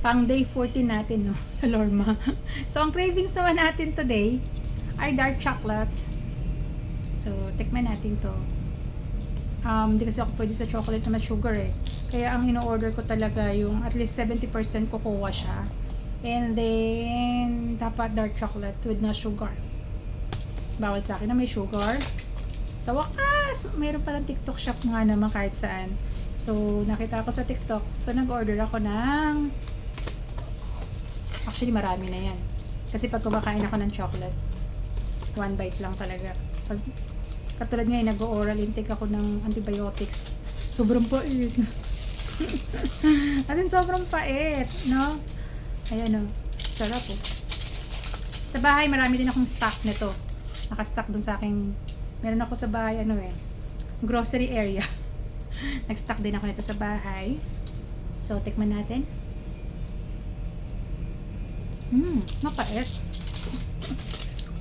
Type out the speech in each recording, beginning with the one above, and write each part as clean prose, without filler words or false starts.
Pang day 14 natin, no? Sa Lorma. So, ang cravings naman natin today ay dark chocolates. So, tikman natin to. Hindi kasi ako pwede sa chocolate na sugar eh. Kaya ang ino-order ko talaga yung at least 70% kukuha siya. And then, dapat dark chocolate with no sugar. Bawal sa akin na may sugar. Sa wakas, mayroon palang TikTok shop nga naman kahit saan. So, nakita ko sa TikTok. So, nag-order ako ng... Actually, marami na yan. Kasi pag kumakain ako ng chocolate, one bite lang talaga. Pag, katulad ngayon, nag-oral intake ako ng antibiotics. Sobrang pait. As in, sobrang pait, no? Ayan, no? Sarap, oh. Sa bahay, marami din akong stock nito. Naka-stock dun sa aking... Meron ako sa bahay, grocery area. Nag-stock din ako nito sa bahay. So, tikman natin. Mapait.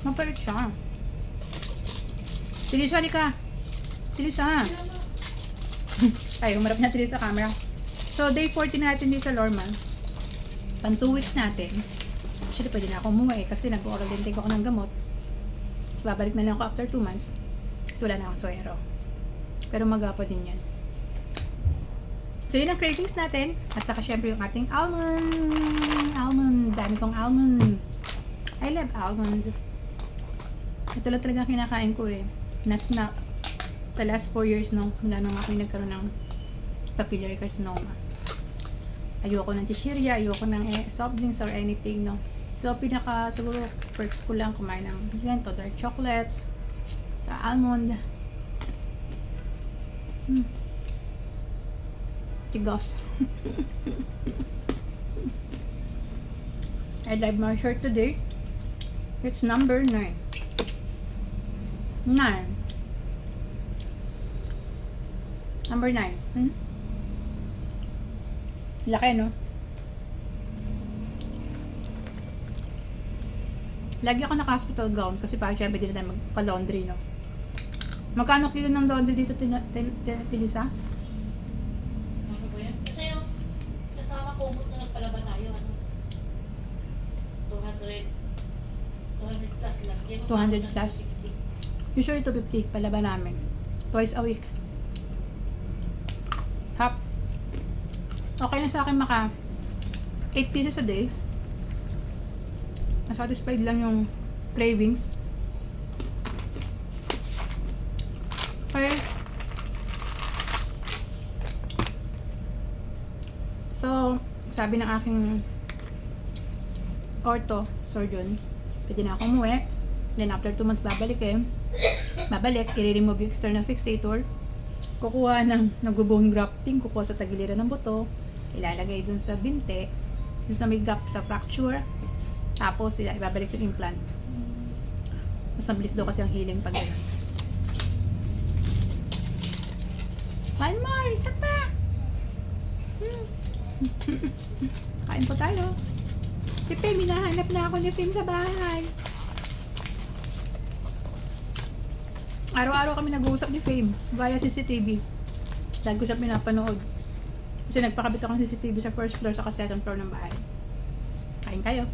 Mapait siya. Tilisa, ka. Tilisa. Ay, umarap na Tilisa sa camera. So, day 14 natin dito sa Lorma. Pan 2 weeks natin. Actually, pwede na ako umuwi kasi nag-oral intake ako ng gamot. So, babalik na lang ako after 2 months. So, wala na akong suwero. Pero magapo din yan. So, yun ang cravings natin. At saka, syempre, yung ating almond. Almond. Dami kong almond. I love almond. Ito lang talaga kinakain ko eh. Na-snap. Sa last 4 years, no? Mula nung ako yung nagkaroon ng papillary carcinoma. Ayoko ng chichirya. Ayoko ng soft drinks or anything, no? So, siguro, perks ko lang kumain ng ganito, dark chocolates. Sa almond. Tigas. I like my shirt today. It's number 9. 9. Number 9. Laki, no? Lagi ako naka-hospital gown kasi parang syempre din na magpa-laundry, no? Magkano kilo ng laundry dito, Tilisa? Ano ba yan? Kasi yung kasama kumot na nagpalaba tayo, 200 plus lang. 200 plus. Usually 250 palaba namin. Twice a week. Hap. Okay na sa akin maka 8 pieces a day. Satisfied lang yung cravings. Okay. So, sabi ng aking ortho surgeon, pwede na akong umuwi. Then after 2 months babalik, i-remove yung external fixator. Kukuha ng nag-bone grafting, kukuha sa tagiliran ng buto, ilalagay dun sa binte, dun sa may gap sa fracture. Tapos sila ibabalik yung implant. Mas mabilis daw kasi ang healing pag gano'n. One more! Isa pa! Kain po tayo. Si Pem, hinahanap na ako ni Pem sa bahay. Araw-araw kami nag-uusap ni Pem via CCTV. Lagi ko siya pinapanood. Kasi nagpakabit ako ng CCTV sa first floor sa second floor ng bahay. Kain kayo.